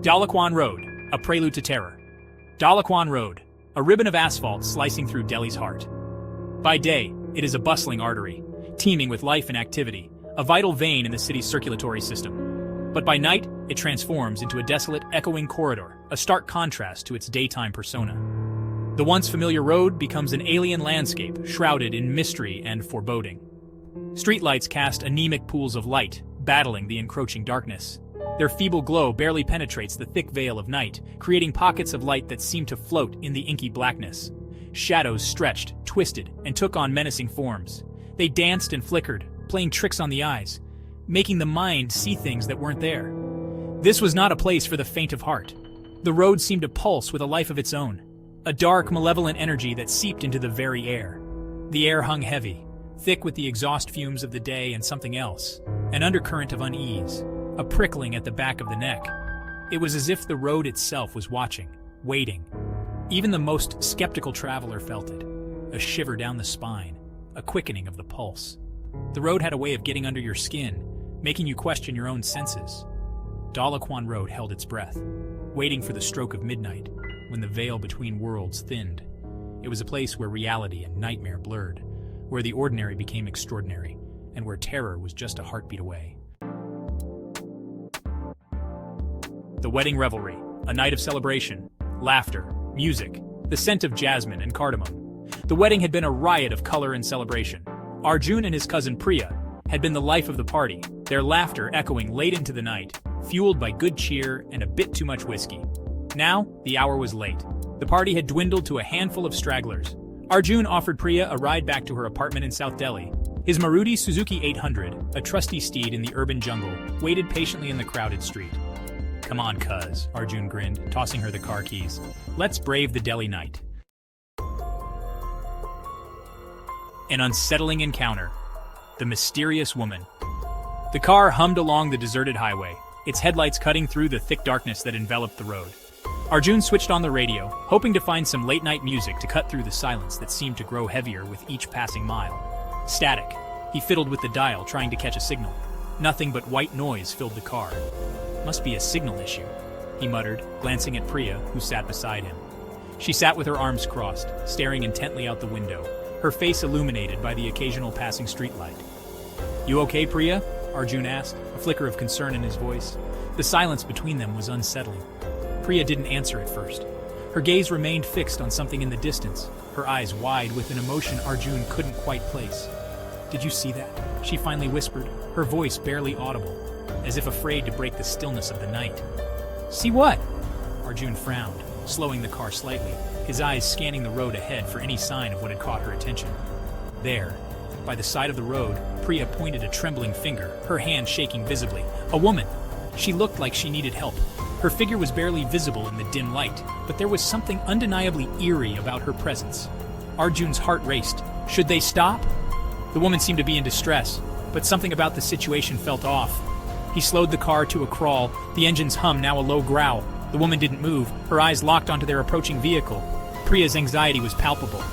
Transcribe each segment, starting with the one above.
Dalakwan Road, a prelude to terror. Dalakwan Road, a ribbon of asphalt slicing through Delhi's heart. By day, it is a bustling artery, teeming with life and activity, a vital vein in the city's circulatory system. But by night, it transforms into a desolate, echoing corridor, a stark contrast to its daytime persona. The once familiar road becomes an alien landscape, shrouded in mystery and foreboding. Streetlights cast anemic pools of light, battling the encroaching darkness. Their feeble glow barely penetrates the thick veil of night, creating pockets of light that seem to float in the inky blackness. Shadows stretched, twisted, and took on menacing forms. They danced and flickered, playing tricks on the eyes, making the mind see things that weren't there. This was not a place for the faint of heart. The road seemed to pulse with a life of its own, a dark, malevolent energy that seeped into the very air. The air hung heavy, thick with the exhaust fumes of the day and something else, an undercurrent of unease, a prickling at the back of the neck. It was as if the road itself was watching, waiting. Even the most skeptical traveler felt it, a shiver down the spine, a quickening of the pulse. The road had a way of getting under your skin, making you question your own senses. Dalakwan Road held its breath, waiting for the stroke of midnight, when the veil between worlds thinned. It was a place where reality and nightmare blurred, where the ordinary became extraordinary, and where terror was just a heartbeat away. The wedding revelry, a night of celebration, laughter, music, the scent of jasmine and cardamom. The wedding had been a riot of color and celebration. Arjun and his cousin Priya had been the life of the party, their laughter echoing late into the night, fueled by good cheer and a bit too much whiskey. Now, the hour was late. The party had dwindled to a handful of stragglers. Arjun offered Priya a ride back to her apartment in South Delhi. His Maruti Suzuki 800, a trusty steed in the urban jungle, waited patiently in the crowded street. "Come on, cuz," Arjun grinned, tossing her the car keys. "Let's brave the Delhi night." An unsettling encounter. The mysterious woman. The car hummed along the deserted highway, its headlights cutting through the thick darkness that enveloped the road. Arjun switched on the radio, hoping to find some late-night music to cut through the silence that seemed to grow heavier with each passing mile. Static. He fiddled with the dial, trying to catch a signal. Nothing but white noise filled the car. "Must be a signal issue," he muttered, glancing at Priya, who sat beside him. She sat with her arms crossed, staring intently out the window, her face illuminated by the occasional passing streetlight. "You okay, Priya?" Arjun asked, a flicker of concern in his voice. The silence between them was unsettling. Priya didn't answer at first. Her gaze remained fixed on something in the distance, her eyes wide with an emotion Arjun couldn't quite place. "Did you see that?" she finally whispered, her voice barely audible, as if afraid to break the stillness of the night. "See what?" Arjun frowned, slowing the car slightly, his eyes scanning the road ahead for any sign of what had caught her attention. There, by the side of the road, Priya pointed a trembling finger, her hand shaking visibly. A woman! She looked like she needed help. Her figure was barely visible in the dim light, but there was something undeniably eerie about her presence. Arjun's heart raced. Should they stop? The woman seemed to be in distress, but something about the situation felt off. He slowed the car to a crawl, the engine's hum now a low growl. The woman didn't move, her eyes locked onto their approaching vehicle. Priya's anxiety was palpable.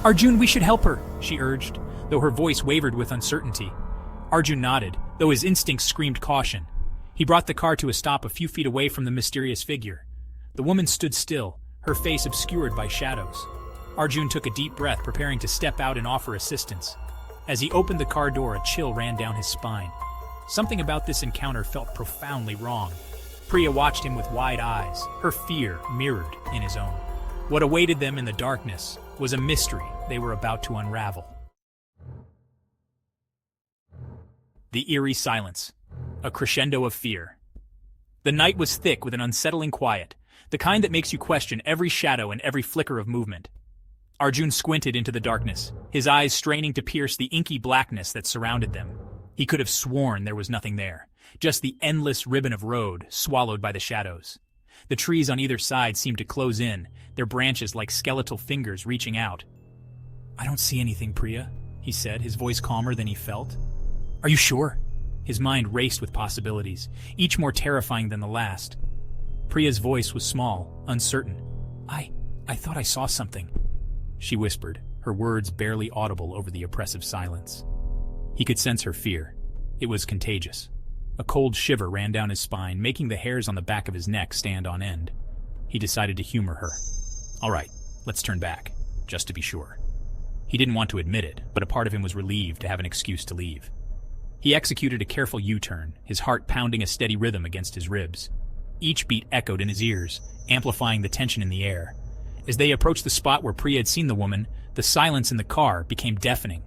"Arjun, we should help her," she urged, though her voice wavered with uncertainty. Arjun nodded, though his instincts screamed caution. He brought the car to a stop a few feet away from the mysterious figure. The woman stood still, her face obscured by shadows. Arjun took a deep breath, preparing to step out and offer assistance. As he opened the car door, a chill ran down his spine. Something about this encounter felt profoundly wrong. Priya watched him with wide eyes, her fear mirrored in his own. What awaited them in the darkness was a mystery they were about to unravel. The eerie silence. A crescendo of fear. The night was thick with an unsettling quiet, the kind that makes you question every shadow and every flicker of movement. Arjun squinted into the darkness, his eyes straining to pierce the inky blackness that surrounded them. He could have sworn there was nothing there, just the endless ribbon of road swallowed by the shadows. The trees on either side seemed to close in, their branches like skeletal fingers reaching out. "I don't see anything, Priya," he said, his voice calmer than he felt. "Are you sure?" His mind raced with possibilities, each more terrifying than the last. Priya's voice was small, uncertain. I thought I saw something," she whispered, her words barely audible over the oppressive silence. He could sense her fear. It was contagious. A cold shiver ran down his spine, making the hairs on the back of his neck stand on end. He decided to humor her. All right, let's turn back, just to be sure. He didn't want to admit it, but a part of him was relieved to have an excuse to leave. He executed a careful U-turn, his heart pounding a steady rhythm against his ribs. Each beat echoed in his ears, amplifying the tension in the air. As they approached the spot where Priya had seen the woman, the silence in the car became deafening.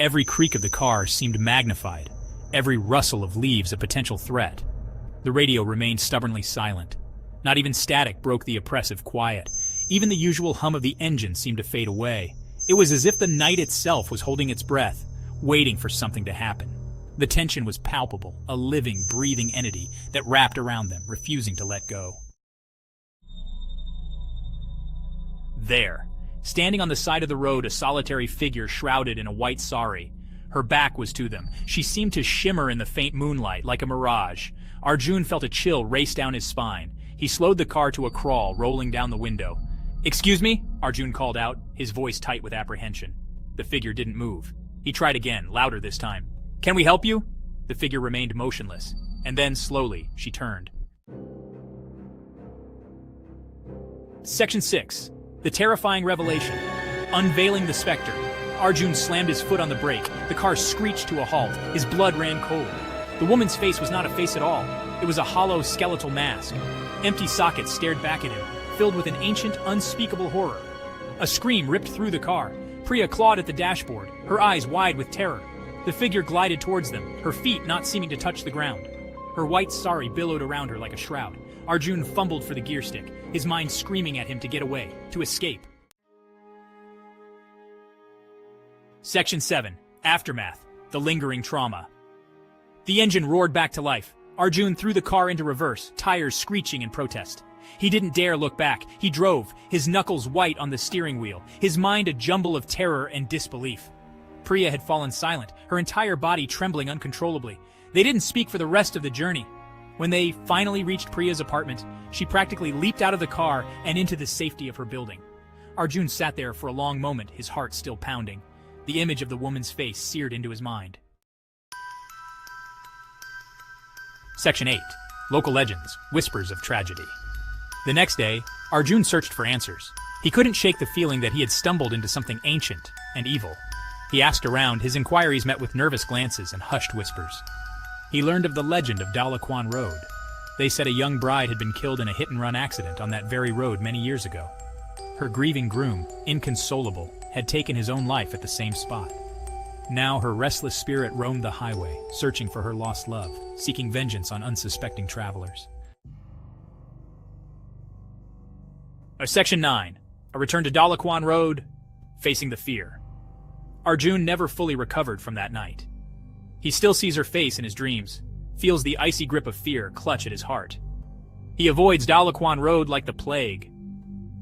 Every creak of the car seemed magnified, every rustle of leaves a potential threat. The radio remained stubbornly silent. Not even static broke the oppressive quiet. Even the usual hum of the engine seemed to fade away. It was as if the night itself was holding its breath, waiting for something to happen. The tension was palpable, a living, breathing entity that wrapped around them, refusing to let go. There, standing on the side of the road, a solitary figure shrouded in a white sari. Her back was to them. She seemed to shimmer in the faint moonlight like a mirage. Arjun felt a chill race down his spine. He slowed the car to a crawl, rolling down the window. "Excuse me?" Arjun called out, his voice tight with apprehension. The figure didn't move. He tried again, louder this time. "Can we help you?" The figure remained motionless, and then, slowly, she turned. Section 6. The terrifying revelation. Unveiling the specter. Arjun slammed his foot on the brake. The car screeched to a halt. His blood ran cold. The woman's face was not a face at all. It was a hollow, skeletal mask. Empty sockets stared back at him, filled with an ancient, unspeakable horror. A scream ripped through the car. Priya clawed at the dashboard, her eyes wide with terror. The figure glided towards them, her feet not seeming to touch the ground. Her white sari billowed around her like a shroud. Arjun fumbled for the gear stick, his mind screaming at him to get away, to escape. Section 7. Aftermath. The lingering trauma. The engine roared back to life. Arjun threw the car into reverse, tires screeching in protest. He didn't dare look back. He drove, his knuckles white on the steering wheel, his mind a jumble of terror and disbelief. Priya had fallen silent, her entire body trembling uncontrollably. They didn't speak for the rest of the journey. When they finally reached Priya's apartment, she practically leaped out of the car and into the safety of her building. Arjun sat there for a long moment, his heart still pounding. The image of the woman's face seared into his mind. Section 8. Local legends, whispers of tragedy. The next day, Arjun searched for answers. He couldn't shake the feeling that he had stumbled into something ancient and evil. He asked around, his inquiries met with nervous glances and hushed whispers. He learned of the legend of Dalakwan Road. They said a young bride had been killed in a hit-and-run accident on that very road many years ago. Her grieving groom, inconsolable, had taken his own life at the same spot. Now her restless spirit roamed the highway, searching for her lost love, seeking vengeance on unsuspecting travelers. Section 9. A return to Dalakwan Road, facing the fear. Arjun never fully recovered from that night. He still sees her face in his dreams, feels the icy grip of fear clutch at his heart. He avoids Dalakwan Road like the plague.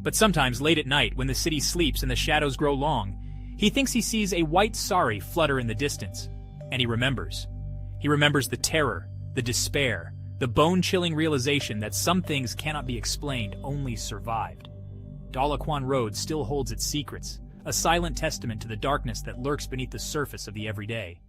But sometimes late at night, when the city sleeps and the shadows grow long, he thinks he sees a white sari flutter in the distance, and he remembers. He remembers the terror, the despair, the bone-chilling realization that some things cannot be explained, only survived. Dalakwan Road still holds its secrets, a silent testament to the darkness that lurks beneath the surface of the everyday.